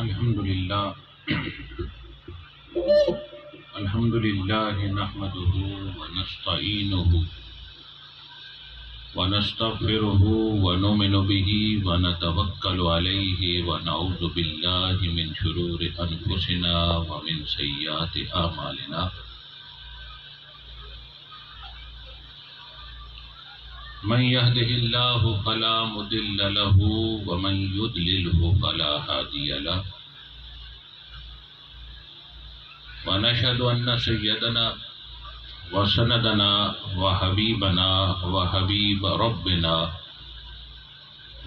الحمد لله نحمده ونستعينه ونستغفره ونؤمن به ونتوكل عليه ونعوذ بالله من شرور أنفسنا ومن سيئات أعمالنا من يهده الله فلا مضل له ومن يضلله فلا هادي له ونشهد أن سيدنا وسندنا وحبيبنا وحبيب ربنا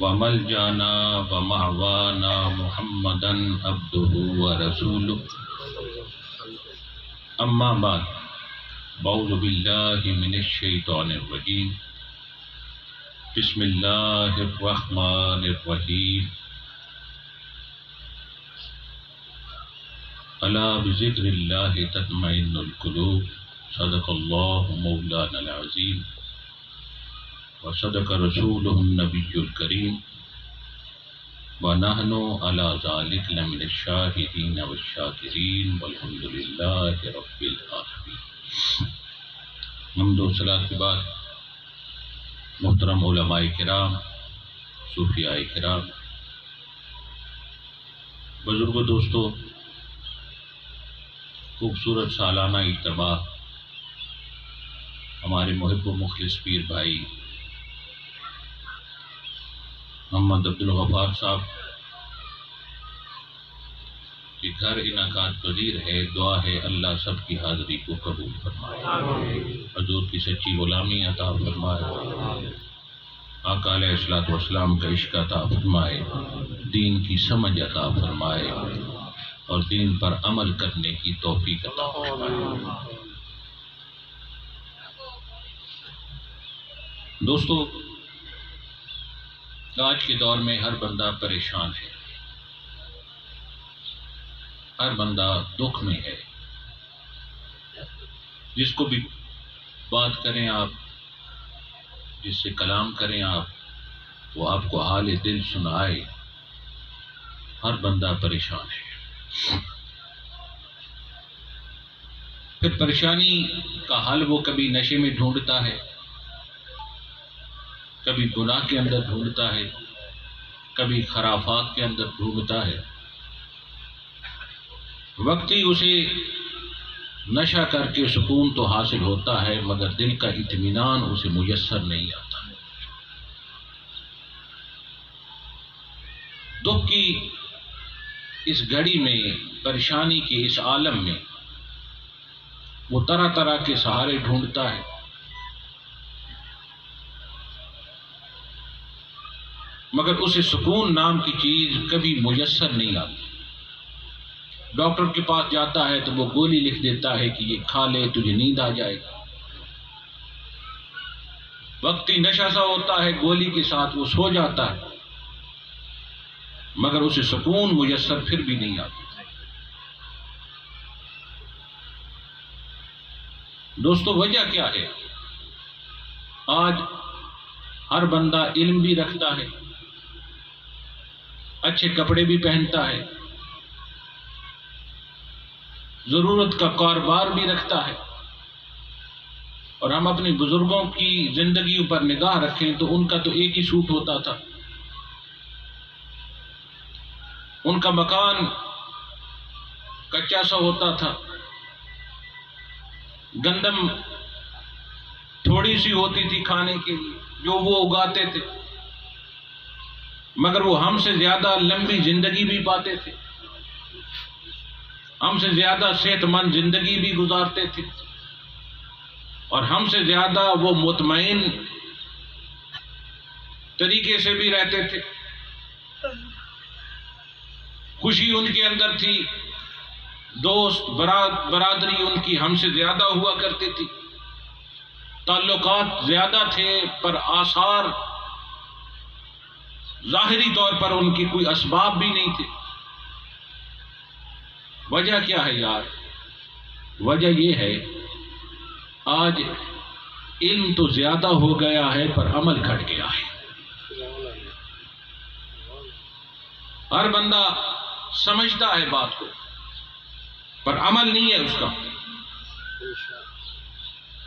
وملجانا ومعوانا محمدا عبده ورسوله أما بعد أعوذ بالله من الشيطان الرجيم بسم الله الرحمن الرحيم ألا بذكر الله تطمئن القلوب صدق الله مولانا العظيم وصدق رسوله النبي الكريم ونحن على ذلك لمن الشاهدين والشاكرين والحمد لله رب العالمين. حمد و صلاۃ کے بعد محترم علماء کرام، صوفیاء کرام، بزرگوں، دوستو، خوبصورت سالانہ اجتماع ہمارے محب و مخلص پیر بھائی محمد عبدالغفار صاحب کے گھر انعقاد پذیر ہے. دعا ہے اللہ سب کی حاضری کو قبول فرمائے، حضور کی سچی غلامی عطا فرمائے، آقا علیہ الصلوۃ والسلام کا عشق عطا فرمائے، دین کی سمجھ عطا فرمائے اور دین پر عمل کرنے کی توفیق عطا فرمائے. دوستو، آج کے دور میں ہر بندہ پریشان ہے، ہر بندہ دکھ میں ہے. جس کو بھی بات کریں آپ، جس سے کلام کریں آپ، وہ آپ کو حال دل سنائے. ہر بندہ پریشان ہے. پھر پریشانی کا حل وہ کبھی نشے میں ڈھونڈتا ہے، کبھی گناہ کے اندر ڈھونڈتا ہے، کبھی خرافات کے اندر ڈھونڈتا ہے. وقتی اسے نشہ کر کے سکون تو حاصل ہوتا ہے، مگر دل کا اطمینان اسے میسر نہیں آتا. دکھ کی اس گھڑی میں، پریشانی کے اس عالم میں وہ طرح طرح کے سہارے ڈھونڈتا ہے، مگر اسے سکون نام کی چیز کبھی میسر نہیں آتی. ڈاکٹر کے پاس جاتا ہے تو وہ گولی لکھ دیتا ہے کہ یہ کھا لے تجھے نیند آ جائے گا. وقتی نشہ سا ہوتا ہے، گولی کے ساتھ وہ سو جاتا ہے، مگر اسے سکون میسر پھر بھی نہیں آتا. دوستو، وجہ کیا ہے؟ آج ہر بندہ علم بھی رکھتا ہے، اچھے کپڑے بھی پہنتا ہے، ضرورت کا کاروبار بھی رکھتا ہے، اور ہم اپنے بزرگوں کی زندگیوں پر نگاہ رکھیں تو ان کا تو ایک ہی سوٹ ہوتا تھا. ان کا مکان کچا سا ہوتا تھا، گندم تھوڑی سی ہوتی تھی کھانے کے لیے جو وہ اگاتے تھے، مگر وہ ہم سے زیادہ لمبی زندگی بھی پاتے تھے، ہم سے زیادہ صحت مند زندگی بھی گزارتے تھے، اور ہم سے زیادہ وہ مطمئن طریقے سے بھی رہتے تھے. خوشی ان کے اندر تھی، دوست برادری ان کی ہم سے زیادہ ہوا کرتی تھی، تعلقات زیادہ تھے، پر آثار ظاہری طور پر ان کی کوئی اسباب بھی نہیں تھے. وجہ کیا ہے یار؟ وجہ یہ ہے آج علم تو زیادہ ہو گیا ہے پر عمل گھٹ گیا ہے. ہر بندہ سمجھتا ہے بات کو، پر عمل نہیں ہے اس کا۔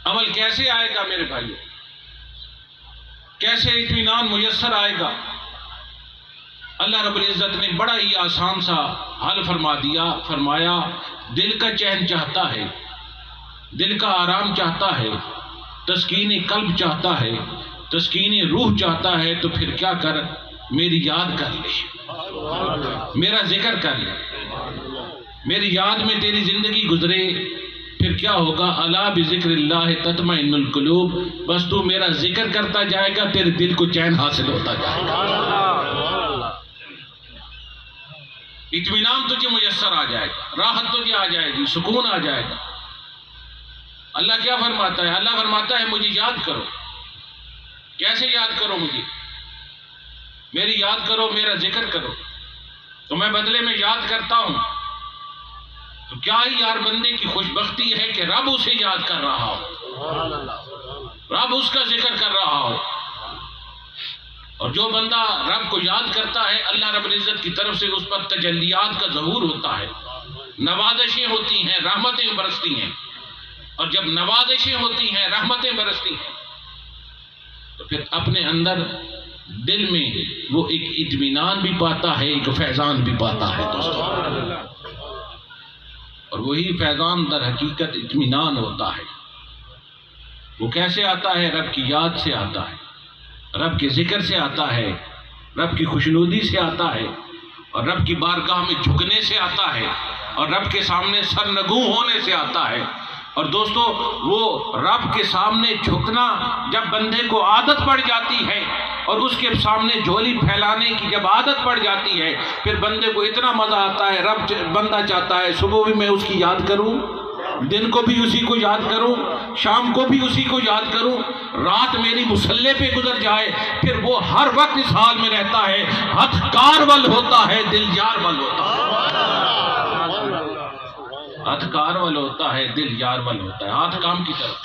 عمل کیسے آئے گا میرے بھائیو؟ کیسے اطمینان میسر آئے گا؟ اللہ رب العزت نے بڑا ہی آسان سا حل فرمایا دل کا چین چاہتا ہے، دل کا آرام چاہتا ہے، تسکین قلب چاہتا ہے، تسکین روح چاہتا ہے، تو پھر کیا کر، میری یاد کر لے، میرا ذکر کر لے، میری یاد میں تیری زندگی گزرے، پھر کیا ہوگا، الا بذکر اللہ تطمئن القلوب، بس تو میرا ذکر کرتا جائے گا، تیرے دل کو چین حاصل ہوتا جائے گا، اطمینان تجھے میسر آ جائے گا، راحت تجھے آ جائے گی، سکون آ جائے گا۔ اللہ کیا فرماتا ہے؟ اللہ فرماتا ہے مجھے یاد کرو۔ کیسے یاد کرو مجھے؟ میری یاد کرو، میرا ذکر کرو، تو میں بدلے میں یاد کرتا ہوں۔ تو کیا ہی یار بندے کی خوش بختی ہے کہ رب اسے یاد کر رہا ہو، رب اس کا ذکر کر رہا ہو۔ اور جو بندہ رب کو یاد کرتا ہے، اللہ رب العزت کی طرف سے اس پر تجلیات کا ظہور ہوتا ہے، نوازشیں ہوتی ہیں، رحمتیں برستی ہیں، اور جب نوازشیں ہوتی ہیں، رحمتیں برستی ہیں، تو پھر اپنے اندر دل میں وہ ایک اطمینان بھی پاتا ہے، ایک فیضان بھی پاتا ہے دوستو، اور وہی فیضان در حقیقت اطمینان ہوتا ہے۔ وہ کیسے آتا ہے؟ رب کی یاد سے آتا ہے، رب کے ذکر سے آتا ہے، رب کی خوشنودی سے آتا ہے، اور رب کی بارگاہ میں جھکنے سے آتا ہے، اور رب کے سامنے سرنگوں ہونے سے آتا ہے۔ اور دوستو وہ رب کے سامنے جھکنا جب بندے کو عادت پڑ جاتی ہے، اور اس کے سامنے جھولی پھیلانے کی جب عادت پڑ جاتی ہے، پھر بندے کو اتنا مزہ آتا ہے، بندہ چاہتا ہے صبح بھی میں اس کی یاد کروں، دن کو بھی اسی کو یاد کروں، شام کو بھی اسی کو یاد کروں، رات میری مصلے پہ گزر جائے، پھر وہ ہر وقت اس حال میں رہتا ہے، ہاتھ کارول ہوتا ہے، دل یار ول ہوتا ہے، ہاتھ کارول ہوتا ہے، دل یار ول ہوتا ہے، ہاتھ کام کی طرف۔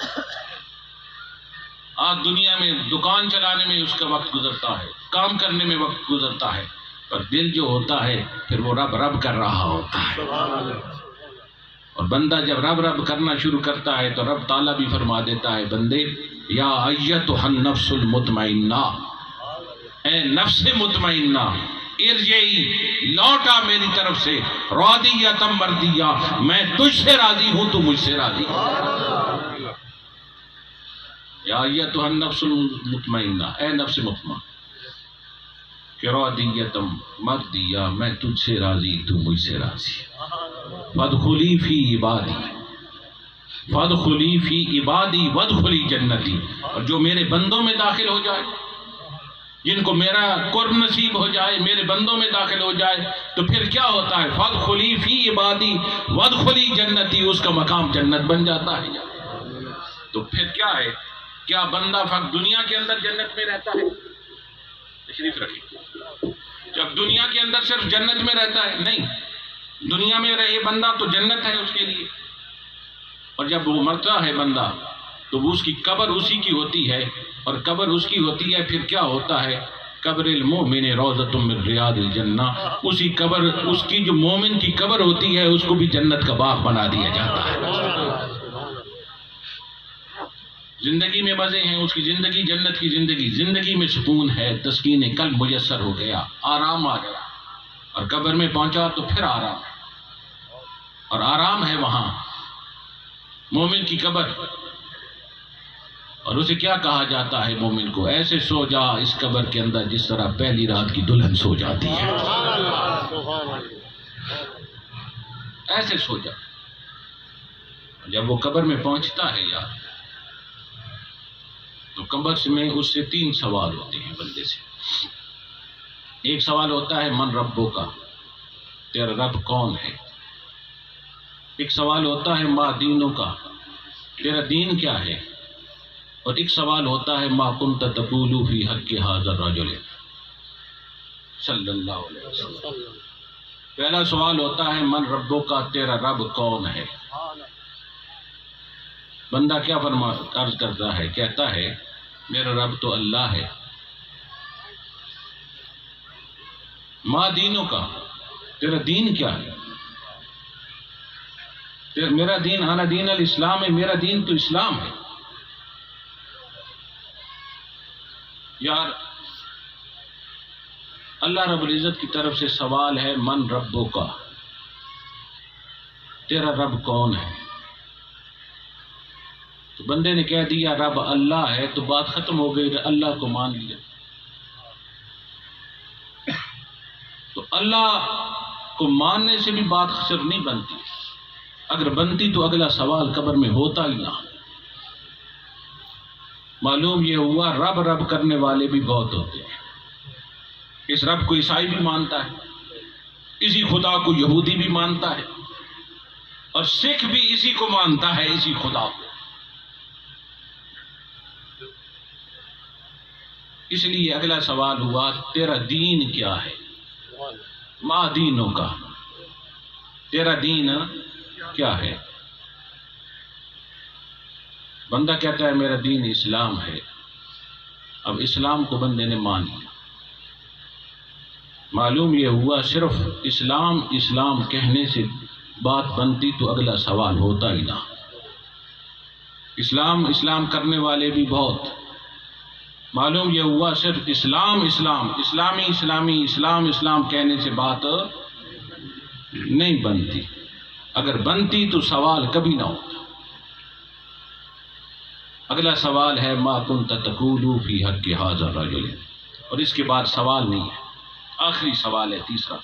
آج دنیا میں دکان چلانے میں اس کا وقت گزرتا ہے، کام کرنے میں وقت گزرتا ہے، پر دل جو ہوتا ہے پھر وہ رب کر رہا ہوتا ہے۔ اور بندہ جب رب کرنا شروع کرتا ہے تو رب تعالیٰ بھی فرما دیتا ہے، بندے یا ایتھا النفس المطمئنہ، اے نفس مطمئنہ، ارجعی، لوٹا میری طرف سے، راضیۃ مرضیہ، میں تجھ سے راضی ہوں، تو مجھ سے راضی ہے۔ یا ایتھا النفس المطمئنہ، اے نفس مطمئنہ، کہ راضیۃ مرضیہ، میں تجھ سے راضی، تو مجھ سے راضی۔ فادخلی فی عبادی، فادخلی فی عبادی وادخلی جنتی، اور جو میرے بندوں میں داخل ہو جائے، جن کو میرا قرب نصیب ہو جائے، میرے بندوں میں داخل ہو جائے، تو پھر کیا ہوتا ہے، فادخلی فی عبادی وادخلی جنتی، اس کا مقام جنت بن جاتا ہے۔ تو پھر کیا ہے، کیا بندہ فقط دنیا کے اندر جنت میں رہتا ہے؟ تشریف رکھیں، جب دنیا کے اندر صرف جنت میں رہتا ہے؟ نہیں، دنیا میں رہے بندہ تو جنت ہے اس کے لیے، اور جب وہ مرتا ہے بندہ تو وہ اس کی قبر اسی کی ہوتی ہے، اور قبر اس کی ہوتی ہے، پھر کیا ہوتا ہے، قبر المومن روضۃ من ریاض الجنہ، اسی قبر، اس کی جو مومن کی قبر ہوتی ہے، اس کو بھی جنت کا باغ بنا دیا جاتا ہے۔ زندگی میں مزے ہیں، اس کی زندگی جنت کی زندگی، زندگی میں سکون ہے، تسکین قلب میسر ہو گیا، آرام آ گیا، اور قبر میں پہنچا تو پھر آرام ہے، اور آرام ہے وہاں مومن کی قبر۔ اور اسے کیا کہا جاتا ہے مومن کو، ایسے سو جا اس قبر کے اندر جس طرح پہلی رات کی دلہن سو جاتی ہے، ایسے سو جا۔ جب وہ قبر میں پہنچتا ہے یار، تو قبر میں اس سے 3 سوال ہوتے ہیں بندے سے۔ ایک سوال ہوتا ہے من ربو کا، تیرا رب کون ہے؟ ایک سوال ہوتا ہے ما دینوں کا، تیرا دین کیا ہے؟ اور ایک سوال ہوتا ہے ما کنت تقول فی حق ھذا الرجل صلی اللہ علیہ وسلم۔ پہلا سوال ہوتا ہے من ربو کا، تیرا رب کون ہے؟ بندہ کیا عرض کرتا ہے، کہتا ہے میرا رب تو اللہ ہے۔ ما دینوں کا، تیرا دین کیا ہے؟ میرا دین انا دین الاسلام ہے، میرا دین تو اسلام ہے. یار اللہ رب العزت کی طرف سے سوال ہے، من ربو کا، تیرا رب کون ہے؟ تو بندے نے کہہ دیا رب اللہ ہے، تو بات ختم ہو گئی، اللہ کو مان لیا. تو اللہ کو ماننے سے بھی بات صرف نہیں بنتی، اگر بنتی تو اگلا سوال قبر میں ہوتا ہی نہ. معلوم یہ ہوا رب رب کرنے والے بھی بہت ہوتے ہیں. اس رب کو عیسائی بھی مانتا ہے، اسی خدا کو یہودی بھی مانتا ہے، اور سکھ بھی اسی کو مانتا ہے، اسی خدا کو. اس لیے اگلا سوال ہوا تیرا دین کیا ہے؟ ما دینوں کا، تیرا دین کیا ہے؟ بندہ کہتا ہے میرا دین اسلام ہے. اب اسلام کو بندے نے مان لیا. معلوم یہ ہوا صرف اسلام اسلام کہنے سے بات بنتی تو اگلا سوال ہوتا ہی نہ. اسلام اسلام کرنے والے بھی بہت. معلوم یہ ہوا صرف اسلام اسلام اسلامی اسلامی اسلام اسلام کہنے سے بات نہیں بنتی. اگر بنتی تو سوال کبھی نہ ہوتا. اگلا سوال ہے ما کنت تقول فی حق ھذا الرجل، اور اس کے بعد سوال نہیں ہے، آخری سوال ہے تیسرا.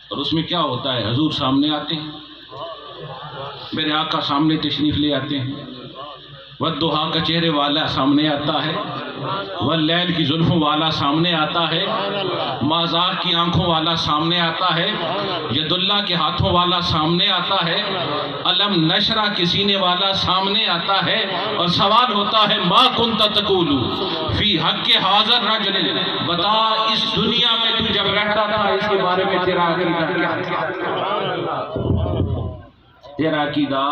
اور اس میں کیا ہوتا ہے؟ حضور سامنے آتے ہیں، میرے آقا سامنے تشریف لے آتے ہیں، والضحیٰ کا چہرے والا سامنے آتا ہے، واللیل کی زلفوں والا سامنے آتا ہے، مازاق کی آنکھوں والا سامنے آتا ہے، ید اللہ کے ہاتھوں والا سامنے آتا ہے، علم نشرہ کے سینے والا سامنے آتا ہے، اور سوال ہوتا ہے ما کنت تقول فی حق ھذا الرجل. بتا اس دنیا میں تو جب رہتا تھا اس کے بارے میں تیرا عقیدہ کیا تھا؟ تیرا عقیدہ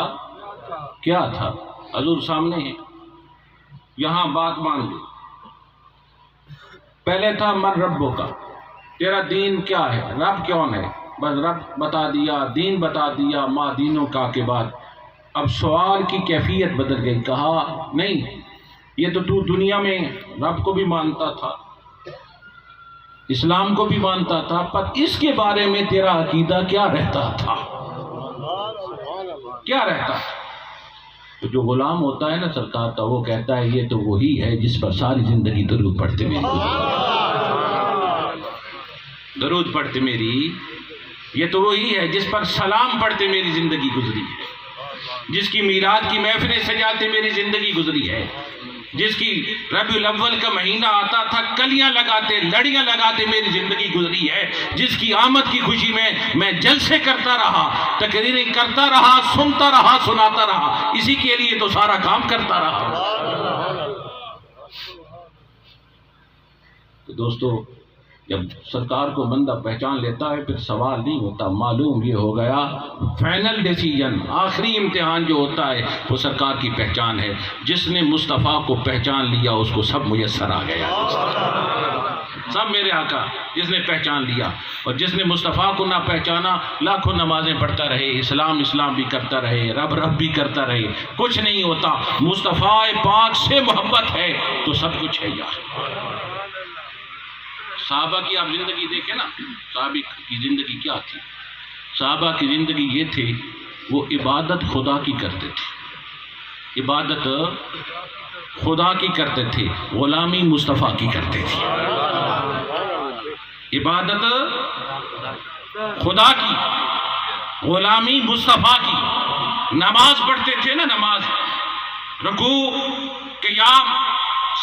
کیا تھا؟ حضور سامنے ہیں، یہاں بات مان لو. پہلے تھا من ربو کا، تیرا دین کیا ہے؟ رب کون ہے؟ بس رب بتا دیا، دین بتا دیا، ما دینوں کا کے بعد اب سوال کی کیفیت بدل گئی. کہا نہیں، یہ تو دنیا میں رب کو بھی مانتا تھا، اسلام کو بھی مانتا تھا، پر اس کے بارے میں تیرا عقیدہ کیا رہتا تھا؟ کیا رہتا تھا؟ تو جو غلام ہوتا ہے نا سرکار کا، وہ کہتا ہے یہ تو وہی ہے جس پر ساری زندگی درود پڑھتے میری درود پڑھتے میری، یہ تو وہی ہے جس پر سلام پڑھتے میری زندگی گزری ہے، جس کی میلاد کی محفلیں سجاتے میری زندگی گزری ہے، جس کی ربیع الاول کا مہینہ آتا تھا کلیاں لگاتے لڑیاں لگاتے میری زندگی گزری ہے، جس کی آمد کی خوشی میں جلسے کرتا رہا، تقریریں کرتا رہا، سنتا رہا، سناتا رہا، اسی کے لیے تو سارا کام کرتا رہا. تو دوستو جب سرکار کو بندہ پہچان لیتا ہے پھر سوال نہیں ہوتا. معلوم یہ ہو گیا فائنل ڈیسیجن، آخری امتحان جو ہوتا ہے وہ سرکار کی پہچان ہے. جس نے مصطفیٰ کو پہچان لیا اس کو سب میسر آ گیا، سب میرے آقا جس نے پہچان لیا. اور جس نے مصطفیٰ کو نہ پہچانا لاکھوں نمازیں پڑھتا رہے، اسلام اسلام بھی کرتا رہے، رب رب بھی کرتا رہے، کچھ نہیں ہوتا. مصطفیٰ پاک سے محبت ہے تو سب کچھ ہے یار. صحابہ کی آپ زندگی دیکھیں نا، صحابہ کی زندگی کیا تھی؟ صحابہ کی زندگی یہ تھی وہ عبادت خدا کی کرتے تھے، عبادت خدا کی کرتے تھے، غلامی مصطفیٰ کی کرتے تھے. عبادت خدا کی، غلامی مصطفیٰ کی. نماز پڑھتے تھے نا، نماز رکوع قیام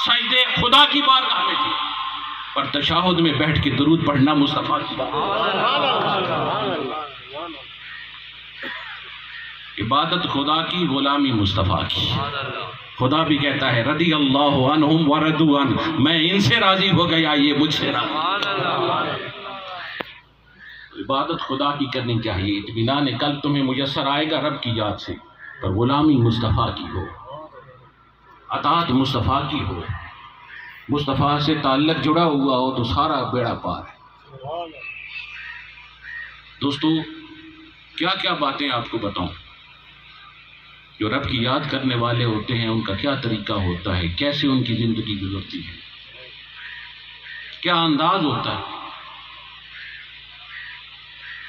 سجدے خدا کی بارگاہ میں تھی، اور تشہد میں بیٹھ کے درود پڑھنا مصطفیٰ کی بات. عبادت خدا کی، غلامی مصطفیٰ کی. خدا بھی کہتا ہے رضی اللہ عنہم ورضوا عنہ، میں ان سے راضی ہو گیا یہ مجھ سے راضی. عبادت خدا کی کرنی چاہیے، اطمینان قلب تمہیں میسر آئے گا رب کی یاد سے، پر غلامی مصطفیٰ کی ہو، اطاعت مصطفیٰ کی ہو، مصطفیٰ سے تعلق جڑا ہوا ہو تو سارا بیڑا پار ہے. دوستو کیا کیا باتیں آپ کو بتاؤں، جو رب کی یاد کرنے والے ہوتے ہیں ان کا کیا طریقہ ہوتا ہے، کیسے ان کی زندگی گزرتی ہے، کیا انداز ہوتا ہے۔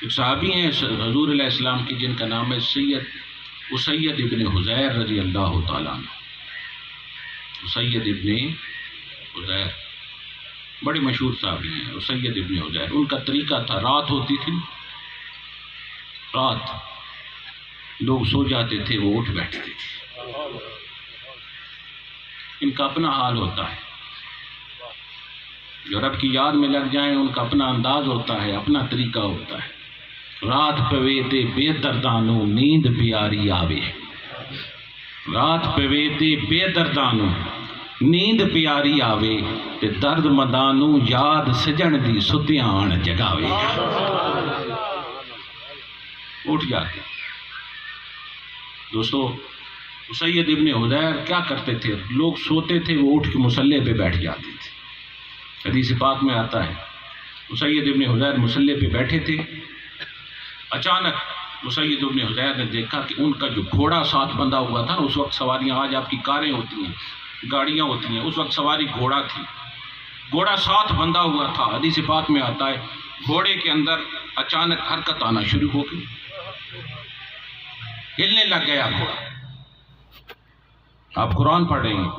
ایک صحابی ہیں حضور علیہ السلام کی جن کا نام ہے اسید ابن حضیر رضی اللہ تعالیٰ عنہ۔ اسید ابن حضیر بڑے مشہور صحابی ہیں، اسید ابن حضیر۔ ان کا طریقہ تھا، رات ہوتی تھی، رات لوگ سو جاتے تھے، وہ اٹھ بیٹھتے تھے۔ ان کا اپنا حال ہوتا ہے، جو رب کی یاد میں لگ جائیں ان کا اپنا انداز ہوتا ہے، اپنا طریقہ ہوتا ہے۔ رات پوے تے بے دردانو نیند پیاری آوے، رات پوے تے بے دردانو نیند پیاری آوے، تے درد مدانو یاد سجن دی ستیان جگاوے۔ اٹھ جاتے۔ دوستو اسید ابن حضیر کیا کرتے تھے، لوگ سوتے تھے وہ اٹھ کے مصلی پہ بیٹھ جاتے تھے۔ حدیث پاک میں آتا ہے اسید ابن حضیر مصلی پہ بیٹھے تھے، اچانک اسید ابن حضیر نے دیکھا کہ ان کا جو گھوڑا ساتھ بندھا ہوا تھا، اس وقت سواریاں، آج آپ کی کاریں ہوتی ہیں، گاڑیاں ہوتی ہیں، اس وقت سواری گھوڑا تھی، گھوڑا ساتھ بندھا ہوا تھا۔ حدیث پاک میں آتا ہے گھوڑے کے اندر اچانک حرکت آنا شروع ہو گئی، ہلنے لگ گیا گھوڑا۔ آپ قرآن پڑھ رہے ہیں،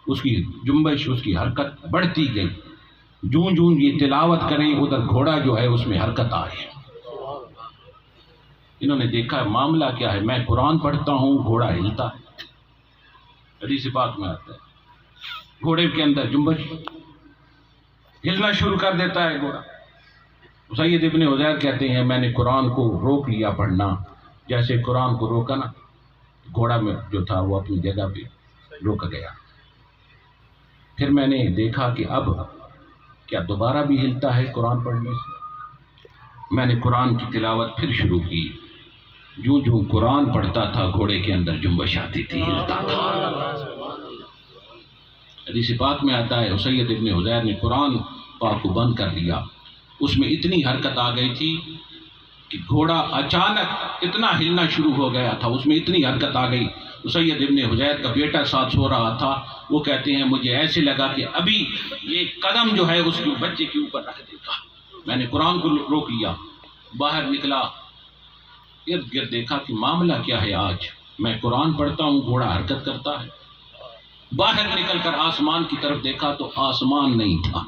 اس کی جنبش، اس کی حرکت بڑھتی گئی، جوں جوں یہ تلاوت کریں ادھر گھوڑا جو ہے اس میں حرکت آئے۔ انہوں نے دیکھا معاملہ کیا ہے، میں قرآن پڑھتا ہوں گھوڑا ہلتا ہے۔ حدیث پاک میں آتا ہے گھوڑے کے اندر جنبش، ہلنا شروع کر دیتا ہے گھوڑا۔ اسید ابن حضیر کہتے ہیں میں نے قرآن کو روک لیا پڑھنا، جیسے قرآن کو روکا نا، گھوڑا میں جو تھا وہ اپنی جگہ پہ رک گیا۔ پھر میں نے دیکھا کہ اب کیا دوبارہ بھی ہلتا ہے قرآن پڑھنے سے۔ میں نے قرآن کی تلاوت پھر شروع کی، جو جو قرآن پڑھتا تھا گھوڑے کے اندر جنبش آتی تھی، ہلتا تھا۔ حدیث پاک میں آتا ہے اسید ابن حضیر نے قرآن پاک کو بند کر دیا، اس میں اتنی حرکت آ گئی تھی کہ گھوڑا اچانک اتنا ہلنا شروع ہو گیا تھا، اس میں اتنی حرکت آ گئی۔ اسید ابن حضیر کا بیٹا ساتھ سو رہا تھا، وہ کہتے ہیں مجھے ایسے لگا کہ ابھی یہ قدم جو ہے اس کے بچے کے اوپر رکھ دے گا۔ میں نے قرآن کو روک لیا، باہر نکلا، ارد گرد دیکھا کہ معاملہ کیا ہے آج، میں قرآن پڑھتا ہوں گھوڑا حرکت کرتا ہے۔ باہر نکل کر آسمان کی طرف دیکھا تو آسمان نہیں تھا،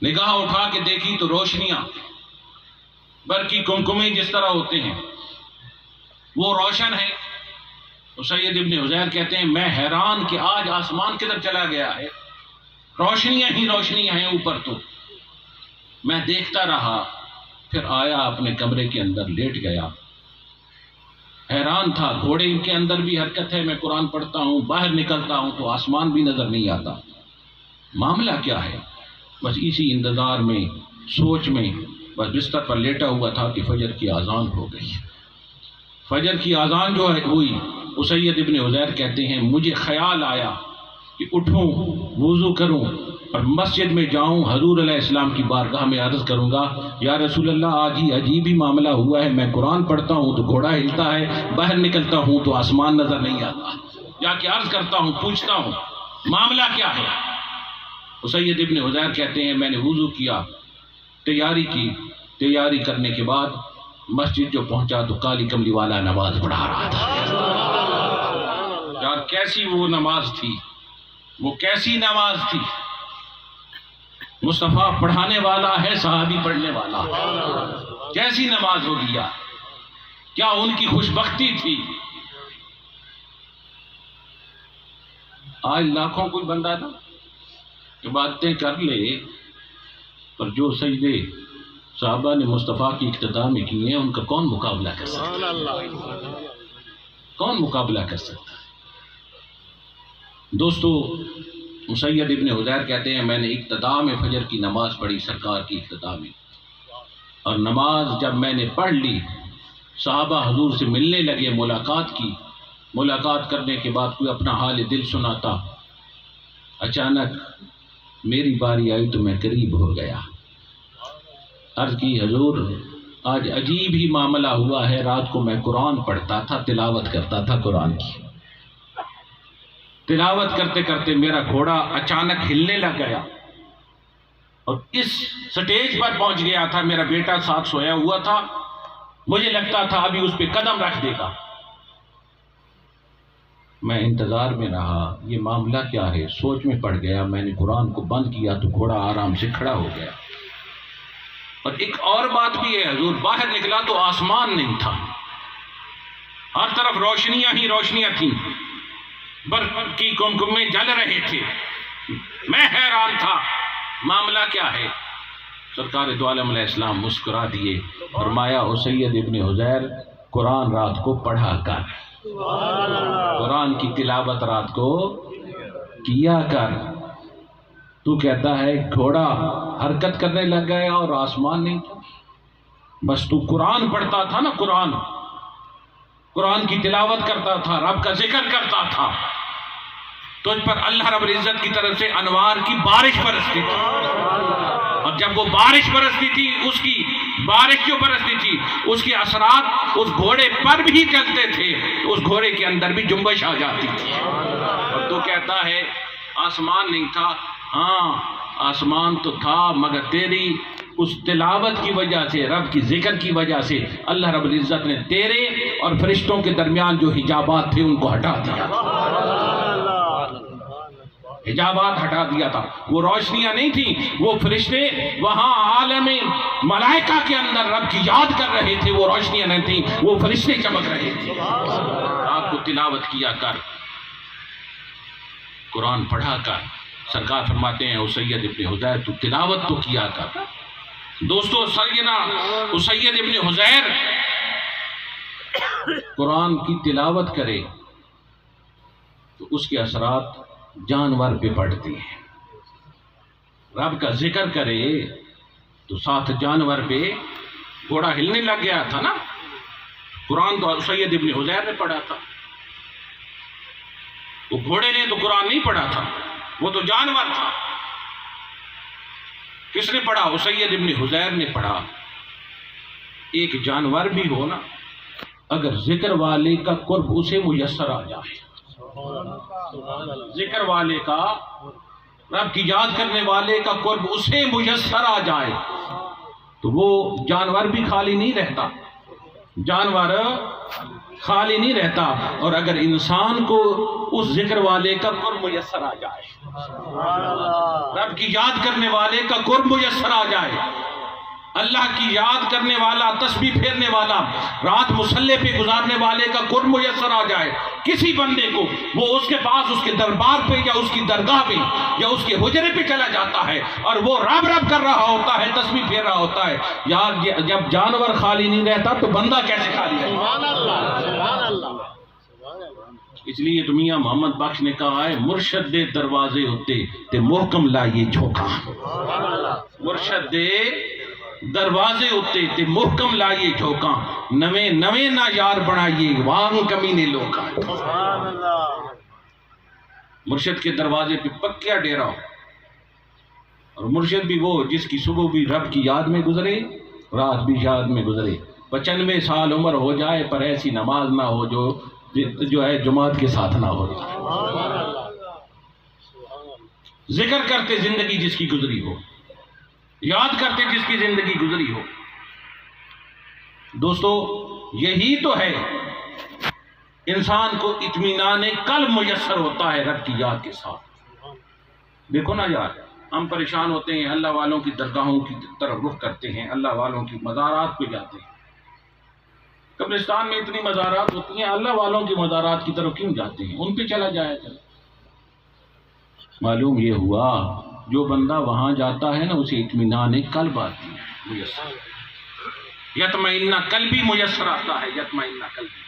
نگاہ اٹھا کے دیکھی تو روشنیاں، برقی کمکمے جس طرح ہوتے ہیں وہ روشن ہیں۔ اسید ابن حضیر کہتے ہیں میں حیران کہ آج آسمان کدھر چلا گیا ہے، روشنیاں ہی روشنیاں ہیں اوپر۔ تو میں دیکھتا رہا، پھر آیا اپنے کمرے کے اندر لیٹ گیا، حیران تھا، گھوڑے کے اندر بھی حرکت ہے، میں قرآن پڑھتا ہوں، باہر نکلتا ہوں تو آسمان بھی نظر نہیں آتا، معاملہ کیا ہے؟ بس اسی انتظار میں، سوچ میں، بس بستر پر لیٹا ہوا تھا کہ فجر کی اذان ہو گئی۔ فجر کی اذان جو ہے ہوئی، اسید ابن حضیر کہتے ہیں مجھے خیال آیا کہ اٹھوں، وضو کروں اور مسجد میں جاؤں، حضور علیہ السلام کی بارگاہ میں عرض کروں گا یا رسول اللہ آج ہی عجیب ہی معاملہ ہوا ہے، میں قرآن پڑھتا ہوں تو گھوڑا ہلتا ہے، باہر نکلتا ہوں تو آسمان نظر نہیں آتا، جا کے عرض کرتا ہوں، پوچھتا ہوں معاملہ کیا ہے۔ اسید ابن حضیر کہتے ہیں میں نے وضو کیا، تیاری کی، تیاری کرنے کے بعد مسجد جو پہنچا تو کالی کملی والا نماز پڑھا رہا تھا۔ یار کیسی وہ نماز تھی، وہ کیسی نماز تھی، مصطفیٰ پڑھانے والا ہے، صحابی پڑھنے والا، کیسی نماز ہو گیا، کیا ان کی خوش بختی تھی۔ آج لاکھوں کوئی بندہ تھا کہ باتیں کر لے، پر جو سجدے صحابہ نے مصطفیٰ کی اقتداء میں کیے ہیں ان کا کون مقابلہ کر سکتا ہے؟ کون مقابلہ کر سکتا ہے؟ دوستو اسید ابن حضیر کہتے ہیں میں نے ابتداء میں فجر کی نماز پڑھی سرکار کی ابتداء میں، اور نماز جب میں نے پڑھ لی صحابہ حضور سے ملنے لگے، ملاقات کی، ملاقات کرنے کے بعد کوئی اپنا حال دل سناتا، اچانک میری باری آئی تو میں قریب ہو گیا، عرض کی حضور آج عجیب ہی معاملہ ہوا ہے، رات کو میں قرآن پڑھتا تھا، تلاوت کرتا تھا قرآن کی، تلاوت کرتے کرتے میرا گھوڑا اچانک ہلنے لگ گیا اور اس سٹیج پر پہنچ گیا تھا، میرا بیٹا ساتھ سویا ہوا تھا، مجھے لگتا تھا ابھی اس پہ قدم رکھ دے گا۔ میں انتظار میں رہا، یہ معاملہ کیا ہے، سوچ میں پڑ گیا، میں نے قرآن کو بند کیا تو گھوڑا آرام سے کھڑا ہو گیا۔ اور ایک اور بات بھی ہے حضور، باہر نکلا تو آسمان نہیں تھا، ہر طرف روشنیاں ہی روشنیاں تھیں، برق کی کمکمے جل رہے تھے، میں حیران تھا معاملہ کیا ہے۔ سرکار دو عالم علیہ السلام مسکرا دیے، فرمایا او سید ابن حضیر قرآن رات کو پڑھا کر، قرآن کی تلاوت رات کو کیا کر۔ تو کہتا ہے گھوڑا حرکت کرنے لگ گیا اور آسمان نہیں تھا، بس تو قرآن پڑھتا تھا نا، قرآن کی تلاوت کرتا تھا، رب کا ذکر کرتا تھا، تجھ پر اللہ رب العزت کی طرف سے انوار کی بارش برستی تھی، اور جب وہ بارش برستی تھی، اس کی بارش جو برستی تھی اس کے اثرات اس گھوڑے پر بھی چلتے تھے، اس گھوڑے کے اندر بھی جنبش آ جاتی تھی۔ اور تو کہتا ہے آسمان نہیں تھا، ہاں آسمان تو تھا، مگر تیری اس تلاوت کی وجہ سے، رب کی ذکر کی وجہ سے اللہ رب العزت نے تیرے اور فرشتوں کے درمیان جو حجابات تھے ان کو ہٹا دیا، حجابات ہٹا دیا تھا۔ وہ روشنیاں نہیں تھیں، وہ فرشتے وہاں عالم ملائکہ کے اندر رب کی یاد کر رہے تھے، وہ روشنیاں نہیں تھیں، وہ فرشتے چمک رہے تھے۔ رات کو تلاوت کیا کر، قرآن پڑھا کر۔ سرکار فرماتے ہیں او سید ابن حضیر تو تلاوت تو کیا کر۔ دوستو سیدنا سید ابن حضیر قرآن کی تلاوت کرے تو اس کے اثرات جانور پہ پڑتے ہیں، رب کا ذکر کرے تو ساتھ جانور پہ، گھوڑا ہلنے لگ گیا تھا نا، قرآن تو سید ابن حضیر نے پڑھا تھا، وہ گھوڑے نے تو قرآن نہیں پڑھا تھا، وہ تو جانور تھا۔ کس نے پڑھا؟ وہ سید ابن حضیر نے پڑھا۔ ایک جانور بھی ہو نا، اگر ذکر والے کا قرب اسے میسر آ جائے، ذکر والے کا، رب کی یاد کرنے والے کا قرب اسے میسر آ جائے تو وہ جانور بھی خالی نہیں رہتا، جانور خالی نہیں رہتا۔ اور اگر انسان کو اس ذکر والے کا قرب میسر آ جائے، رب کی یاد کرنے والے کا قرب میسر آ جائے، اللہ کی یاد کرنے والا، تسبیح پھیرنے والا، رات مصلی پہ گزارنے والے کا قرب میسر آ جائے کسی بندے کو، وہ اس کے پاس، اس کے دربار پہ یا اس کی درگاہ پہ یا اس کے حجرے پہ چلا جاتا ہے اور وہ رب رب کر رہا ہوتا ہے، تسبیح پھیر رہا ہوتا ہے۔ یار جب جانور خالی نہیں رہتا تو بندہ کیسے خالی رہتا؟ اس لیے تو میاں محمد بخش نے کہا ہے مرشد دے دروازے ہوتے تے محکم لائیے جھوکا، مرشد دے دروازے ہوتے تے محکم لائیے جھوکا، نویں نویں نہ یار بنائیے وانگ کمینے لوکا۔ مرشد کے دروازے پہ پکیا ڈیرا ہو، اور مرشد بھی وہ جس کی صبح بھی رب کی یاد میں گزرے، رات بھی یاد میں گزرے، 95 سال عمر ہو جائے پر ایسی نماز نہ ہو جو ہے جماعت کے ساتھ نہ ہو جائے، ذکر کرتے زندگی جس کی گزری ہو، یاد کرتے جس کی زندگی گزری ہو۔ دوستو یہی تو ہے انسان کو اطمینان قلب میسر ہوتا ہے رب کی یاد کے ساتھ۔ دیکھو نا یار، ہم پریشان ہوتے ہیں، اللہ والوں کی درگاہوں کی طرف رخ کرتے ہیں، اللہ والوں کی مزارات پہ جاتے ہیں۔ قبرستان میں اتنی مزارات ہوتی ہیں، اللہ والوں کی مزارات کی طرف کیوں جاتے ہیں؟ ان پہ چلا جائے گا۔ معلوم یہ ہوا جو بندہ وہاں جاتا ہے نا اسے اطمینان قلب آتی ہے، میسر، یطمئن قلبی میسر آتا ہے، یطمئن قلبی،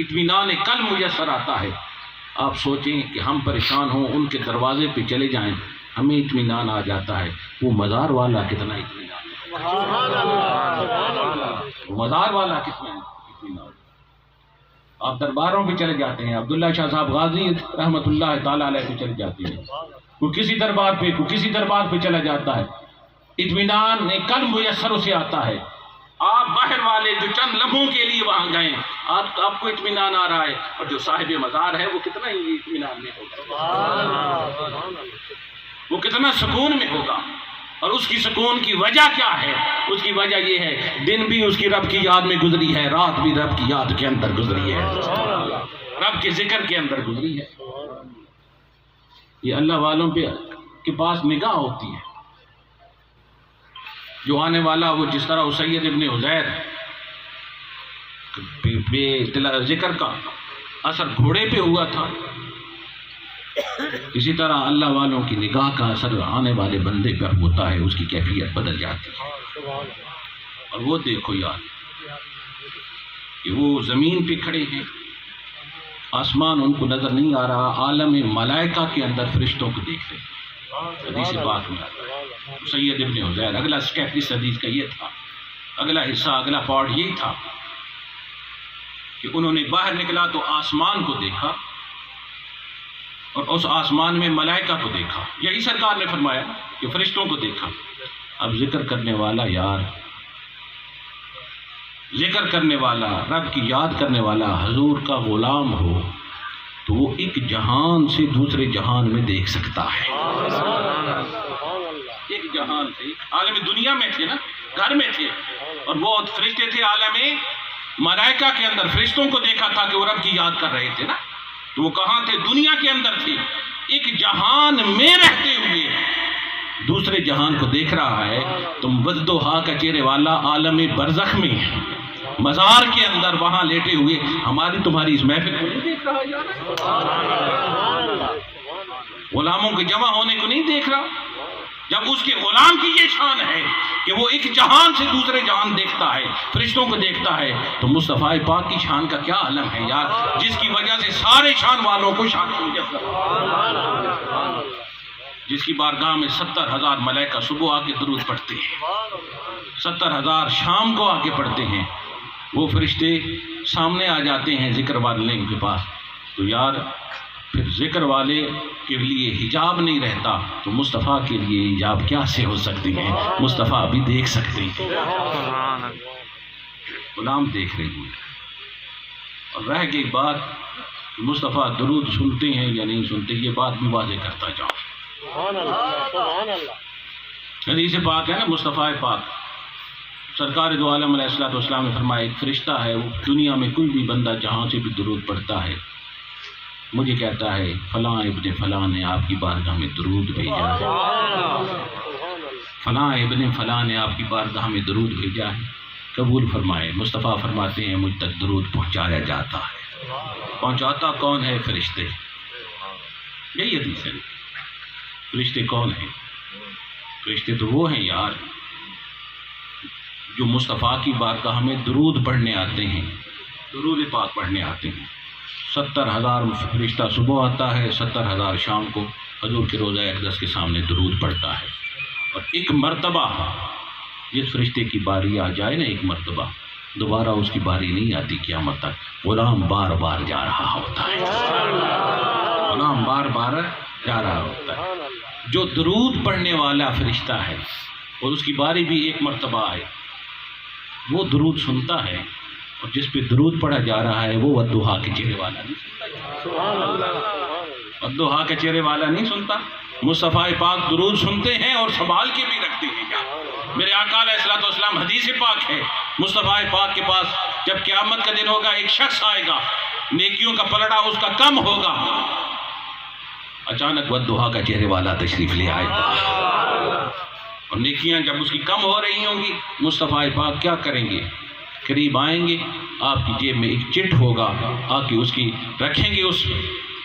اطمینان قلب میسر آتا ہے۔ آپ سوچیں کہ ہم پریشان ہوں، ان کے دروازے پہ چلے جائیں، ہمیں اطمینان آ جاتا ہے۔ وہ مزار والا کتنا اطمینان، وہ مزار والا کتنا اطمینان۔ آپ درباروں پہ چلے جاتے ہیں، عبداللہ شاہ صاحب غازی رحمۃ اللہ تعالیٰ علیہ پہ چلے جاتے ہیں، کوئی کسی دربار پہ چلا جاتا ہے، اطمینان قلب میسر اسے آتا ہے. آپ باہر والے جو چند لمحوں کے لیے وہاں گئے آپ کو اطمینان آ رہا ہے، اور جو صاحب مزار ہے وہ کتنا ہی اطمینان میں ہوگا، وہ کتنا سکون میں ہوگا. اور اس کی سکون کی وجہ کیا ہے؟ اس کی وجہ یہ ہے دن بھی اس کی رب کی یاد میں گزری ہے، رات بھی رب کی یاد کے اندر گزری ہے، رب کے ذکر کے اندر گزری ہے. یہ اللہ والوں کے پاس نگاہ ہوتی ہے. جو آنے والا وہ جس طرح سید ابن عزیر ذکر کا اثر گھوڑے پہ ہوا تھا، اسی طرح اللہ والوں کی نگاہ کا اثر آنے والے بندے پر ہوتا ہے، اس کی کیفیت بدل جاتی ہے. اور وہ دیکھو یار کہ وہ زمین پہ کھڑے ہیں، آسمان ان کو نظر نہیں آ رہا، عالم ملائکہ کے اندر فرشتوں کو دیکھ رہے ہیں. حدیث پاک میں سید ابن عزیر، اگلا اسٹیپ اس حدیث کا یہ تھا، اگلا حصہ اگلا پارٹ یہی تھا کہ انہوں نے باہر نکلا تو آسمان کو دیکھا اور اس آسمان میں ملائکہ کو دیکھا. یہی سرکار نے فرمایا کہ فرشتوں کو دیکھا. اب ذکر کرنے والا یار، ذکر کرنے والا، رب کی یاد کرنے والا حضور کا غلام ہو تو وہ ایک جہان سے دوسرے جہان میں دیکھ سکتا ہے. ایک جہان سے عالم دنیا میں تھے نا، گھر میں تھے، اور وہ فرشتے تھے عالم ملائکہ کے اندر. فرشتوں کو دیکھا تھا کہ وہ رب کی یاد کر رہے تھے نا، تو وہ کہاں تھے؟ دنیا کے اندر تھے. ایک جہان میں رہتے ہوئے دوسرے جہان کو دیکھ رہا ہے. تم وجد و ہا کا چہرے والا عالم برزخ میں ہے، مزار کے اندر وہاں لیٹے ہوئے ہماری تمہاری اس محفل کو نہیں دیکھ رہا ہے، غلاموں کے جمع ہونے کو نہیں دیکھ رہا. جب اس کے غلام کی یہ شان ہے کہ وہ ایک جہان سے دوسرے جہان دیکھتا ہے، فرشتوں کو دیکھتا ہے، تو مصطفیٰ پاک کی شان کا کیا عالم ہے یار، جس کی وجہ سے سارے شان والوں کو شان میسر، جس کی بارگاہ میں 70,000 ملائکہ صبح آ کے درود پڑھتے ہیں، 70,000 شام کو آ کے پڑھتے ہیں. وہ فرشتے سامنے آ جاتے ہیں ذکر والے کے پاس. تو یار پھر ذکر والے کے لیے حجاب نہیں رہتا تو مصطفیٰ کے لیے حجاب کیا سے ہو سکتی ہیں؟ مصطفیٰ بھی دیکھ سکتے ہیں، غلام دیکھ رہے ہیں. اور رہ گئی بات مصطفیٰ درود سنتے ہیں یا نہیں سنتے، یہ بات بھی واضح کرتا جاؤں. حدیث پاک ہے نا، مصطفیٰ پاک سرکار دو عالم علیہ السلام نے فرمایا ایک فرشتہ ہے، وہ دنیا میں کوئی بھی بندہ جہاں سے بھی درود پڑھتا ہے مجھے کہتا ہے فلاں ابن فلاں نے آپ کی بارگاہ میں درود بھیجا ہے، فلاں ابن فلاں نے آپ کی بارگاہ میں درود بھیجا ہے، قبول فرمائے. مصطفیٰ فرماتے ہیں مجھ تک درود پہنچایا جاتا ہے. پہنچاتا کون ہے؟ فرشتے. یہی حدیث ہے. فرشتے کون ہیں؟ فرشتے تو وہ ہیں یار جو مصطفیٰ کی بارگاہ میں درود پڑھنے آتے ہیں، درود پاک پڑھنے آتے ہیں. 70,000 فرشتہ صبح آتا ہے، 70,000 شام کو حضور کے روضہ اقدس کے سامنے درود پڑھتا ہے. اور ایک مرتبہ جس فرشتے کی باری آ جائے نا، ایک مرتبہ دوبارہ اس کی باری نہیں آتی قیامت تک. غلام بار بار جا رہا ہوتا ہے، غلام بار بار جا رہا ہوتا ہے. جو درود پڑھنے والا فرشتہ ہے اور اس کی باری بھی ایک مرتبہ آئے، وہ درود سنتا ہے، اور جس پہ درود پڑھا جا رہا ہے وہ ودوہا کے چہرے والا نہیں سنتا. ودوہا کے چہرے والا نہیں سنتا. مصطفیٰ پاک درود سنتے ہیں اور سنبھال کے بھی رکھتے ہیں. میرے آقا علیہ الصلوۃ والسلام حدیث پاک ہے، مصطفیٰ پاک کے پاس جب قیامت کا دن ہوگا ایک شخص آئے گا، نیکیوں کا پلڑا اس کا کم ہوگا، اچانک ودوہا کا چہرے والا تشریف لے آئے گا، اور نیکیاں جب اس کی کم ہو رہی ہوں گی مصطفیٰ پاک کیا کریں گے؟ قریب آئیں گے، آپ کی جیب میں ایک چٹ ہوگا، آ کے اس کی رکھیں گے، اس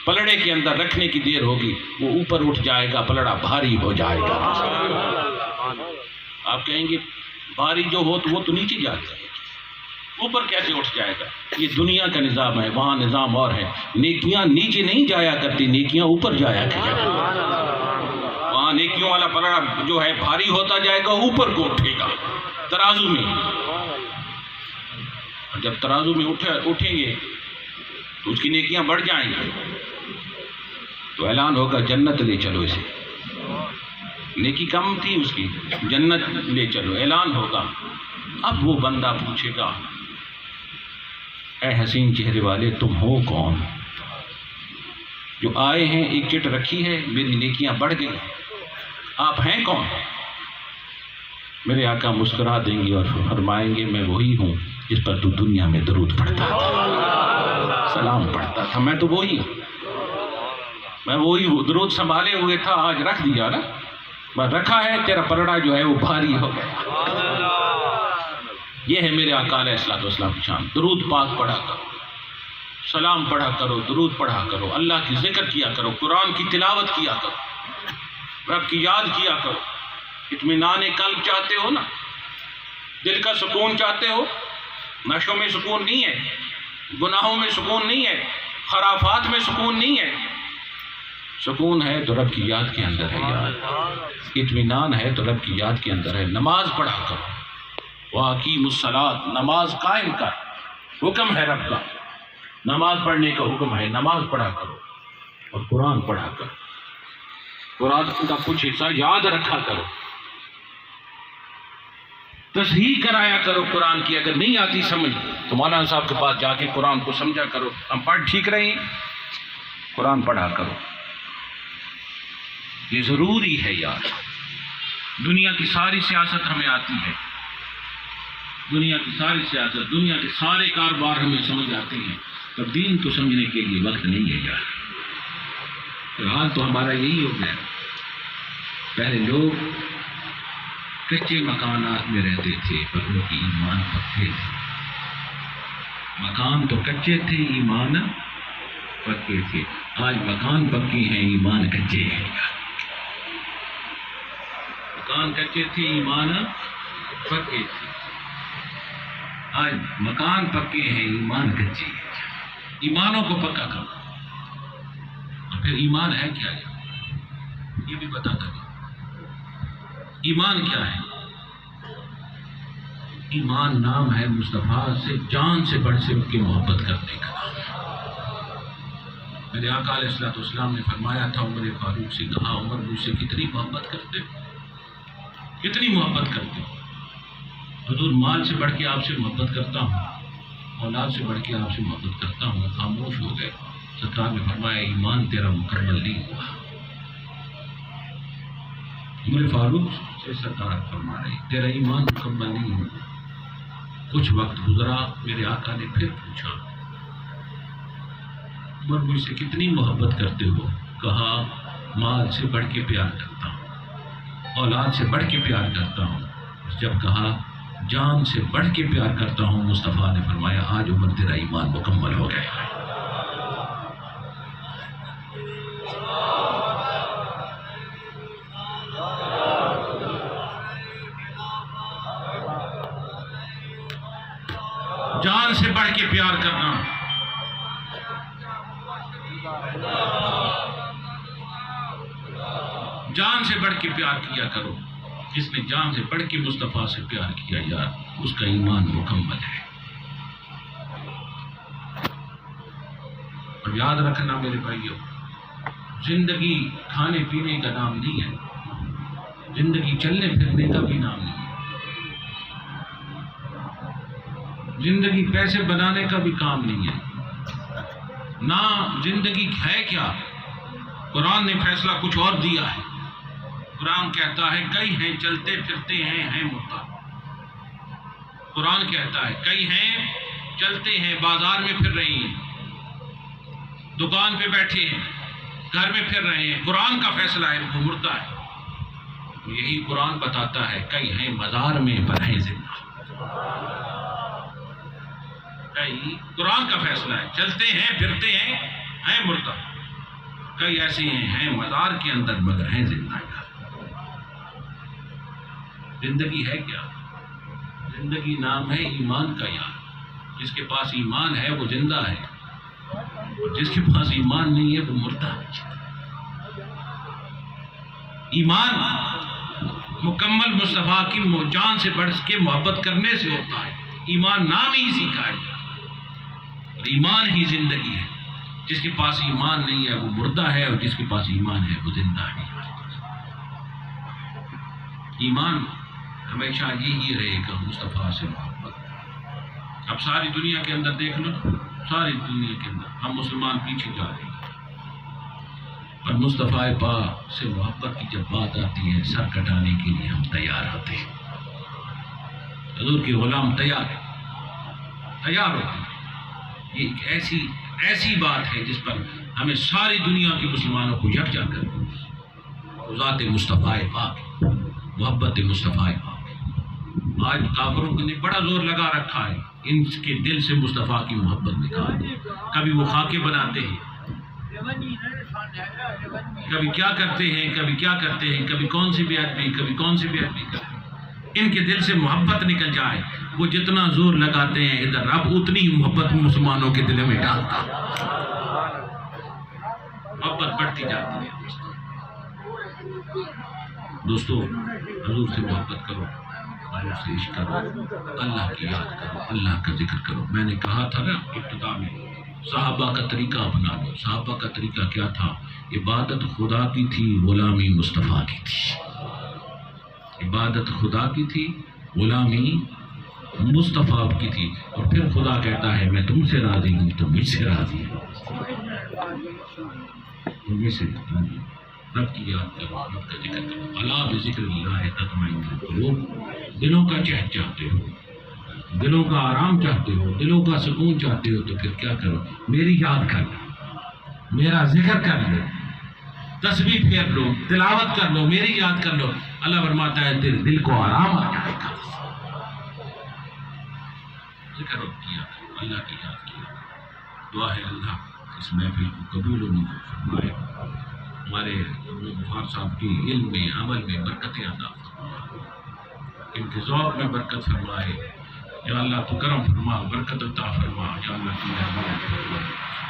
پلڑے کے اندر رکھنے کی دیر ہوگی، وہ اوپر اٹھ جائے گا، پلڑا بھاری ہو جائے گا. آپ کہیں گے بھاری جو ہو تو وہ تو نیچے جاتا ہے، اوپر کیسے اٹھ جائے گا؟ یہ دنیا کا نظام ہے، وہاں نظام اور ہے. نیکیاں نیچے نہیں جایا کرتی، نیکیاں اوپر جایا کرتی. وہاں نیکیوں والا پلڑا جو ہے بھاری ہوتا جائے گا، اوپر کو اٹھے گا ترازو میں. جب ترازو میں اٹھیں گے تو اس کی نیکیاں بڑھ جائیں گی، تو اعلان ہوگا جنت لے چلو اسے. نیکی کم تھی اس کی، جنت لے چلو، اعلان ہوگا۔ اب وہ بندہ پوچھے گا اے حسین چہرے والے تم ہو کون؟ جو آئے ہیں ایک چٹ رکھی ہے، میری نیکیاں بڑھ گئی، آپ ہیں کون؟ میرے آقا مسکرا دیں گے اور فرمائیں گے میں وہی ہوں جس پر تو دنیا میں درود پڑھتا تھا، سلام پڑھتا تھا، میں تو وہی ہوں، میں وہی درود سنبھالے ہوئے تھا، آج رکھ دیا نا، بس رکھا ہے، تیرا پرڑا جو ہے وہ بھاری ہو گیا۔ یہ ہے میرے آقا علیہ الصلوۃ والسلام کی شان۔ درود پاک پڑھا کرو، سلام پڑھا کرو، درود پڑھا کرو، اللہ کی ذکر کیا کرو، قرآن کی تلاوت کیا کرو، رب کی یاد کیا کرو، اطمینان قلب چاہتے ہو نا، دل کا سکون چاہتے ہو، نشوں میں سکون نہیں ہے، گناہوں میں سکون نہیں ہے، خرافات میں سکون نہیں ہے، سکون ہے تو رب کی یاد کے اندر ہے یار، اطمینان ہے تو رب کی یاد کے اندر ہے۔ نماز پڑھا کرو، وَأَقِیمُوا الصَّلَاةَ، نماز قائم کر، حکم ہے رب کا، نماز پڑھنے کا حکم ہے، نماز پڑھا کرو اور قرآن پڑھا کرو، قرآن کا کچھ حصہ یاد رکھا کرو، تصحیح کرایا کرو قرآن کی، اگر نہیں آتی سمجھ تو مولانا صاحب کے پاس جا کے قرآن کو سمجھا کرو، ہم پڑھ ٹھیک رہے ہیں، قرآن پڑھا کرو، یہ ضروری ہے یار۔ دنیا کی ساری سیاست ہمیں آتی ہے، دنیا کی ساری سیاست، دنیا کے سارے کاروبار ہمیں سمجھ آتے ہیں، پر دین کو سمجھنے کے لیے وقت نہیں ہے یار۔ حال تو ہمارا یہی ہو گیا، پہلے لوگ کچے مکانات میں رہتے تھے پر ان کی ایمان پکے تھے، مکان تو کچے تھے، ایمان پکے تھے، آج مکان پکے ہیں، ایمان کچے ہیں، مکان کچے تھے، ایمان پکے تھے، آج مکان پکے ہیں، ایمان کچے ہیں۔ ایمانوں کو پکا کرو، اور پھر ایمان ہے کیا یہ بھی بتا کرو، ایمان کیا ہے؟ ایمان نام ہے مصطفیٰ سے جان سے بڑھ سے کے محبت کرنے کا نام ہے۔ میرے آقا علیہ الصلوۃ والسلام نے فرمایا تھا، عمر فاروق سے کہا عمر مجھ سے کتنی محبت کرتے ہو، کتنی محبت کرتے ہو؟ حضور مال سے بڑھ کے آپ سے محبت کرتا ہوں، اولاد سے بڑھ کے آپ سے محبت کرتا ہوں۔ خاموش ہو گئے، سرکار نے فرمایا ایمان تیرا مکمل نہیں ہوا۔ عمر فاروق سے سرکار فرما رہے تیرا ایمان مکمل نہیں ہوا۔ کچھ وقت گزرا، میرے آقا نے پھر پوچھا عمر مجھ سے کتنی محبت کرتے ہو؟ کہا مال سے بڑھ کے پیار کرتا ہوں، اولاد سے بڑھ کے پیار کرتا ہوں۔ جب کہا جان سے بڑھ کے پیار کرتا ہوں، مصطفیٰ نے فرمایا آج عمر تیرا ایمان مکمل ہو گیا ہے۔ جان سے بڑھ کے پیار کرنا، جان سے بڑھ کے پیار کیا کرو، جس نے جان سے بڑھ کے مصطفیٰ سے پیار کیا یار اس کا ایمان مکمل ہے۔ اور یاد رکھنا میرے بھائیو، زندگی کھانے پینے کا نام نہیں ہے، زندگی چلنے پھرنے کا بھی نام نہیں ہے، زندگی پیسے بنانے کا بھی کام نہیں ہے، نہ زندگی ہے کیا۔ قرآن نے فیصلہ کچھ اور دیا ہے، قرآن کہتا ہے کئی ہیں چلتے پھرتے ہیں مردہ، قرآن کہتا ہے کئی ہیں چلتے ہیں، بازار میں پھر رہی ہیں، دکان پہ بیٹھے ہیں، گھر میں پھر رہے ہیں، قرآن کا فیصلہ ہے وہ مردہ ہے۔ یہی قرآن بتاتا ہے کئی ہیں مزار میں پر ہیں زندہ، کئی قرآن کا فیصلہ ہے چلتے ہیں پھرتے ہیں مردہ، کئی ایسے ہیں مزار کے اندر مگر ہیں زندہ۔ زندگی ہے کیا؟ زندگی نام ہے ایمان کا یار، جس کے پاس ایمان ہے وہ زندہ ہے، اور جس کے پاس ایمان نہیں ہے وہ مردہ ہے۔ ایمان مکمل مصطفیٰ کی جان سے بڑھ کے محبت کرنے سے ہوتا ہے، ایمان نام ہی اسی کا ہے، اور ایمان ہی زندگی ہے۔ جس کے پاس ایمان نہیں ہے وہ مردہ ہے، اور جس کے پاس ایمان ہے وہ زندہ ہے۔ ایمان ہمیشہ یہی رہے گا، مصطفیٰ سے محبت۔ اب ساری دنیا کے اندر دیکھ لو، ساری دنیا کے اندر ہم مسلمان پیچھے جا رہے ہیں، اور مصطفیٰ پاک سے محبت کی جب بات آتی ہے سر کٹانے کے لیے ہم تیار ہوتے ہیں۔ حضور کے غلام تیار ہوتے ہیں۔ یہ ایک ایسی بات ہے جس پر ہمیں ساری دنیا کے مسلمانوں کو یکجا کرنا ہے۔ ذات مصطفیٰ پاک، محبت مصطفیٰ پاک۔ آج کافروں نے بڑا زور لگا رکھا ہے ان کے دل سے مصطفیٰ کی محبت نکال۔ کبھی وہ خاکے بناتے ہیں، کبھی کیا کرتے ہیں، کبھی کون سی بیعت بھی کرتے ہیں۔ ان کے دل سے محبت نکل جائے، وہ جتنا زور لگاتے ہیں ادھر رب اتنی ہی محبت مسلمانوں کے دل میں ڈالتا، محبت بڑھتی جاتی ہے۔ دوستو، حضور سے محبت کرو، حضور سے عشق کرو، اللہ کی یاد کرو، اللہ کا ذکر کرو۔ میں نے کہا تھا نا ابتدا میں، صحابہ کا طریقہ اپنا لو۔ صحابہ کا طریقہ کیا تھا؟ عبادت خدا کی تھی، غلامی مصطفیٰ کی تھی۔ عبادت خدا کی تھی، غلامی مصطفیٰ کی تھی۔ اور پھر خدا کہتا ہے میں تم سے راضی ہوں، تم مجھ سے راضی ہو۔ رب کی یاد کرو، رب کا ذکر کرو۔ الا بذکر اللہ تطمئن القلوب۔ دلوں کا چہر چاہتے ہو، دلوں کا آرام چاہتے ہو، دلوں کا سکون چاہتے ہو، تو پھر کیا کرو؟ میری یاد کر لو، میرا ذکر کر لو، تسبیح پھیر لو، تلاوت کر لو، میری یاد کر لو۔ اللہ فرماتا ہے تیرے دل کو آرام آ جائے گا۔ ذکر کیا، اللہ کی یاد کیا۔ دعا ہے اللہ اس محفل کو قبول و منظور فرمائے، ہمارے غفار صاحب کی علم میں، عمل میں برکتیں عطا فرمائے، ان کے ذوق میں برکت فرمائے۔ یا اللہ تو کرم فرما، برکت عطا فرما، یا اللہ کی مہربانی فرما۔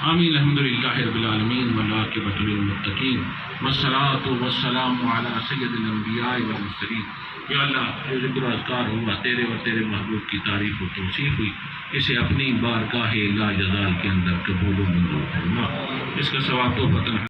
آمین۔ الحمدللہ رب العالمین والعاقبۃ للمتقین والصلاۃ والسلام علی سید الانبیاء والمرسلین۔ یا اللہ جو ذکر و اذکار ہوا تیرے اور تیرے محبوب کی تعریف و توصیف ہوئی، اسے اپنی بارگاہ لا جزال کے اندر قبول و منظور فرما۔ اس کا ثواب تو